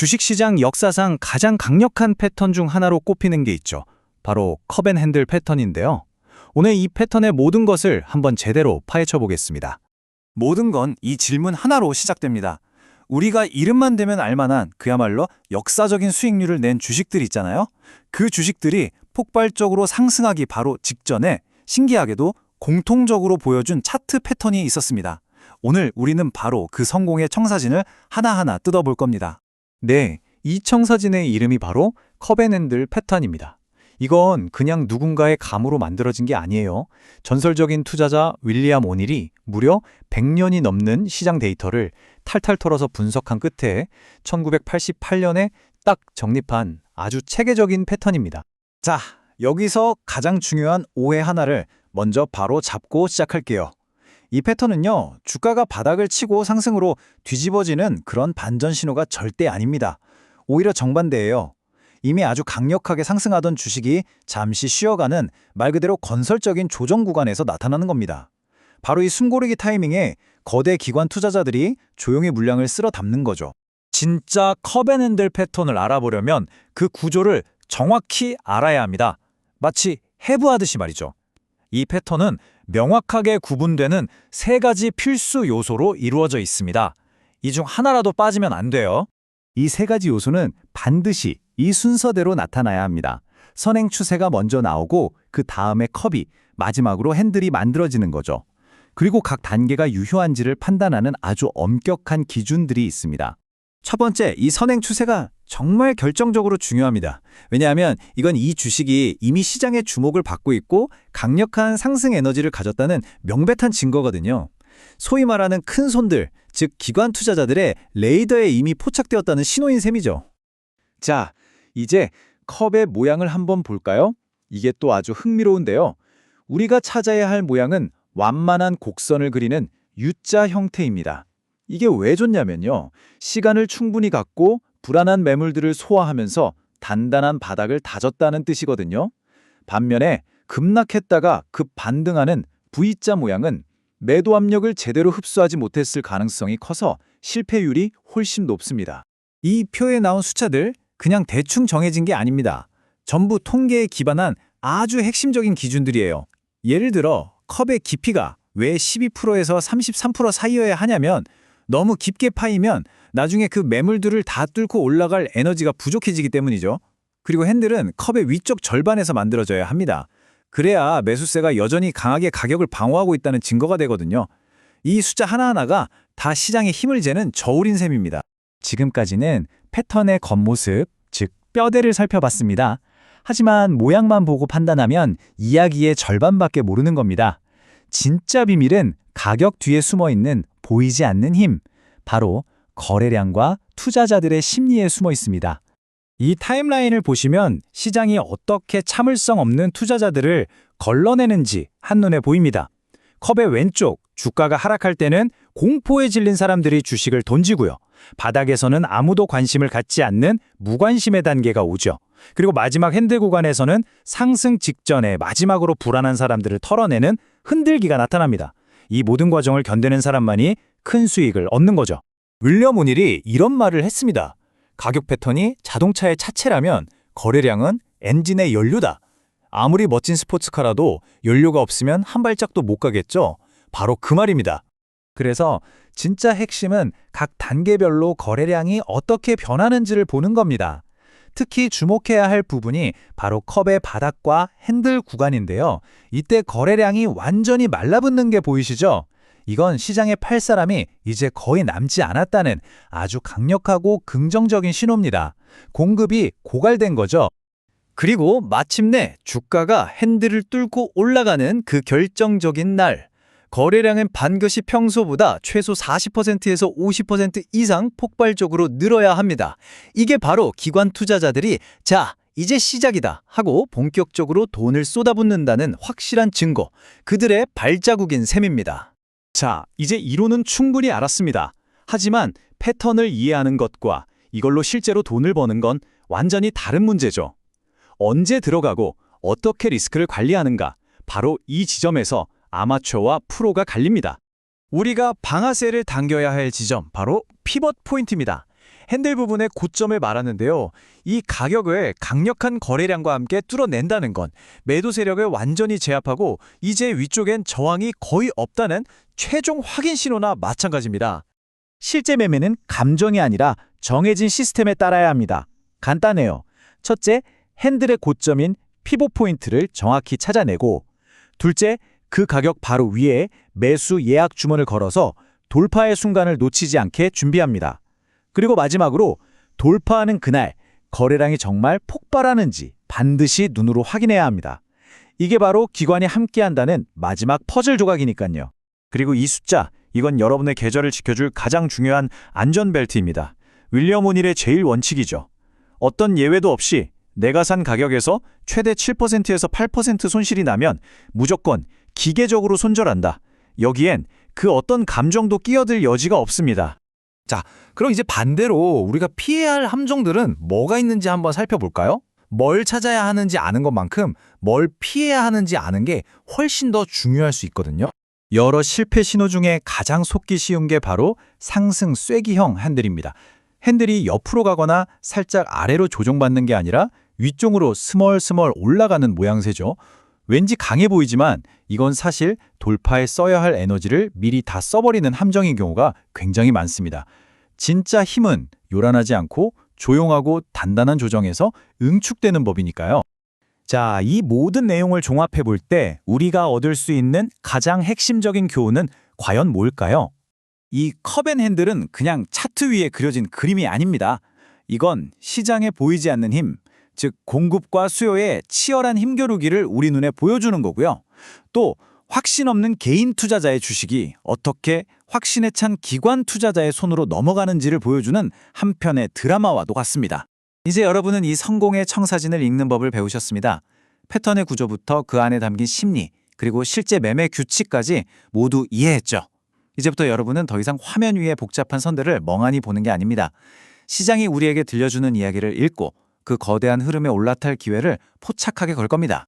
주식시장 역사상 가장 강력한 패턴 중 하나로 꼽히는 게 있죠. 바로 컵앤핸들 패턴인데요. 오늘 이 패턴의 모든 것을 한번 제대로 파헤쳐 보겠습니다. 모든 건 이 질문 하나로 시작됩니다. 우리가 이름만 대면 알만한 그야말로 역사적인 수익률을 낸 주식들 있잖아요. 그 주식들이 폭발적으로 상승하기 바로 직전에 신기하게도 공통적으로 보여준 차트 패턴이 있었습니다. 오늘 우리는 바로 그 성공의 청사진을 하나하나 뜯어볼 겁니다. 네, 이 청사진의 이름이 바로 컵앤핸들 패턴입니다. 이건 그냥 누군가의 감으로 만들어진 게 아니에요. 전설적인 투자자 윌리엄 오닐이 무려 100년이 넘는 시장 데이터를 탈탈 털어서 분석한 끝에 1988년에 딱 정립한 아주 체계적인 패턴입니다. 자, 여기서 가장 중요한 오해 하나를 먼저 바로 잡고 시작할게요. 이 패턴은요, 주가가 바닥을 치고 상승으로 뒤집어지는 그런 반전 신호가 절대 아닙니다. 오히려 정반대예요. 이미 아주 강력하게 상승하던 주식이 잠시 쉬어가는 말 그대로 건설적인 조정 구간에서 나타나는 겁니다. 바로 이 숨고르기 타이밍에 거대 기관 투자자들이 조용히 물량을 쓸어 담는 거죠. 진짜 컵앤핸들 패턴을 알아보려면 그 구조를 정확히 알아야 합니다. 마치 해부하듯이 말이죠. 이 패턴은 명확하게 구분되는 세 가지 필수 요소로 이루어져 있습니다. 이 중 하나라도 빠지면 안 돼요. 이 세 가지 요소는 반드시 이 순서대로 나타나야 합니다. 선행 추세가 먼저 나오고 그 다음에 컵이, 마지막으로 핸들이 만들어지는 거죠. 그리고 각 단계가 유효한지를 판단하는 아주 엄격한 기준들이 있습니다. 첫 번째, 이 선행 추세가 정말 결정적으로 중요합니다. 왜냐하면 이건 이 주식이 이미 시장의 주목을 받고 있고 강력한 상승 에너지를 가졌다는 명백한 증거거든요. 소위 말하는 큰 손들, 즉 기관 투자자들의 레이더에 이미 포착되었다는 신호인 셈이죠. 자, 이제 컵의 모양을 한번 볼까요? 이게 또 아주 흥미로운데요. 우리가 찾아야 할 모양은 완만한 곡선을 그리는 U자 형태입니다. 이게 왜 좋냐면요. 시간을 충분히 갖고 불안한 매물들을 소화하면서 단단한 바닥을 다졌다는 뜻이거든요. 반면에 급락했다가 급 반등하는 V자 모양은 매도 압력을 제대로 흡수하지 못했을 가능성이 커서 실패율이 훨씬 높습니다. 이 표에 나온 숫자들 그냥 대충 정해진 게 아닙니다. 전부 통계에 기반한 아주 핵심적인 기준들이에요. 예를 들어 컵의 깊이가 왜 12%에서 33% 사이여야 하냐면 너무 깊게 파이면 나중에 그 매물들을 다 뚫고 올라갈 에너지가 부족해지기 때문이죠. 그리고 핸들은 컵의 위쪽 절반에서 만들어져야 합니다. 그래야 매수세가 여전히 강하게 가격을 방어하고 있다는 증거가 되거든요. 이 숫자 하나하나가 다 시장의 힘을 재는 저울인 셈입니다. 지금까지는 패턴의 겉모습, 즉 뼈대를 살펴봤습니다. 하지만 모양만 보고 판단하면 이야기의 절반밖에 모르는 겁니다. 진짜 비밀은 가격 뒤에 숨어있는 보이지 않는 힘, 바로 거래량과 투자자들의 심리에 숨어 있습니다. 이 타임라인을 보시면 시장이 어떻게 참을성 없는 투자자들을 걸러내는지 한눈에 보입니다. 컵의 왼쪽, 주가가 하락할 때는 공포에 질린 사람들이 주식을 던지고요. 바닥에서는 아무도 관심을 갖지 않는 무관심의 단계가 오죠. 그리고 마지막 핸들 구간에서는 상승 직전에 마지막으로 불안한 사람들을 털어내는 흔들기가 나타납니다. 이 모든 과정을 견디는 사람만이 큰 수익을 얻는 거죠. 윌리엄 오닐이 이런 말을 했습니다. 가격 패턴이 자동차의 차체라면 거래량은 엔진의 연료다. 아무리 멋진 스포츠카라도 연료가 없으면 한 발짝도 못 가겠죠? 바로 그 말입니다. 그래서 진짜 핵심은 각 단계별로 거래량이 어떻게 변하는지를 보는 겁니다. 특히 주목해야 할 부분이 바로 컵의 바닥과 핸들 구간인데요. 이때 거래량이 완전히 말라붙는 게 보이시죠? 이건 시장에 팔 사람이 이제 거의 남지 않았다는 아주 강력하고 긍정적인 신호입니다. 공급이 고갈된 거죠. 그리고 마침내 주가가 핸들을 뚫고 올라가는 그 결정적인 날. 거래량은 반드시 평소보다 최소 40%에서 50% 이상 폭발적으로 늘어야 합니다. 이게 바로 기관 투자자들이 자, 이제 시작이다 하고 본격적으로 돈을 쏟아붓는다는 확실한 증거, 그들의 발자국인 셈입니다. 자, 이제 이론은 충분히 알았습니다. 하지만 패턴을 이해하는 것과 이걸로 실제로 돈을 버는 건 완전히 다른 문제죠. 언제 들어가고 어떻게 리스크를 관리하는가, 바로 이 지점에서 아마추어와 프로가 갈립니다. 우리가 방아쇠를 당겨야 할 지점, 바로 피벗 포인트입니다. 핸들 부분의 고점을 말하는데요. 이 가격을 강력한 거래량과 함께 뚫어낸다는 건 매도 세력을 완전히 제압하고 이제 위쪽엔 저항이 거의 없다는 최종 확인 신호나 마찬가지입니다. 실제 매매는 감정이 아니라 정해진 시스템에 따라야 합니다. 간단해요. 첫째, 핸들의 고점인 피봇 포인트를 정확히 찾아내고, 둘째, 그 가격 바로 위에 매수 예약 주문을 걸어서 돌파의 순간을 놓치지 않게 준비합니다. 그리고 마지막으로 돌파하는 그날 거래량이 정말 폭발하는지 반드시 눈으로 확인해야 합니다. 이게 바로 기관이 함께한다는 마지막 퍼즐 조각이니까요. 그리고 이 숫자, 이건 여러분의 계좌를 지켜줄 가장 중요한 안전벨트입니다. 윌리엄 오닐의 제일 원칙이죠. 어떤 예외도 없이 내가 산 가격에서 최대 7%에서 8% 손실이 나면 무조건 기계적으로 손절한다. 여기엔 그 어떤 감정도 끼어들 여지가 없습니다. 자, 그럼 이제 반대로 우리가 피해야 할 함정들은 뭐가 있는지 한번 살펴볼까요? 뭘 찾아야 하는지 아는 것만큼 뭘 피해야 하는지 아는 게 훨씬 더 중요할 수 있거든요. 여러 실패 신호 중에 가장 속기 쉬운 게 바로 상승 쐐기형 핸들입니다. 핸들이 옆으로 가거나 살짝 아래로 조종받는 게 아니라 위쪽으로 스멀스멀 올라가는 모양새죠. 왠지 강해 보이지만 이건 사실 돌파에 써야 할 에너지를 미리 다 써버리는 함정인 경우가 굉장히 많습니다. 진짜 힘은 요란하지 않고 조용하고 단단한 조정에서 응축되는 법이니까요. 자, 이 모든 내용을 종합해 볼 때 우리가 얻을 수 있는 가장 핵심적인 교훈은 과연 뭘까요? 이 컵앤핸들은 그냥 차트 위에 그려진 그림이 아닙니다. 이건 시장에 보이지 않는 힘, 즉 공급과 수요의 치열한 힘겨루기를 우리 눈에 보여주는 거고요. 또 확신 없는 개인 투자자의 주식이 어떻게 확신에 찬 기관 투자자의 손으로 넘어가는지를 보여주는 한편의 드라마와도 같습니다. 이제 여러분은 이 성공의 청사진을 읽는 법을 배우셨습니다. 패턴의 구조부터 그 안에 담긴 심리, 그리고 실제 매매 규칙까지 모두 이해했죠. 이제부터 여러분은 더 이상 화면 위의 복잡한 선들을 멍하니 보는 게 아닙니다. 시장이 우리에게 들려주는 이야기를 읽고 그 거대한 흐름에 올라탈 기회를 포착하게 걸 겁니다.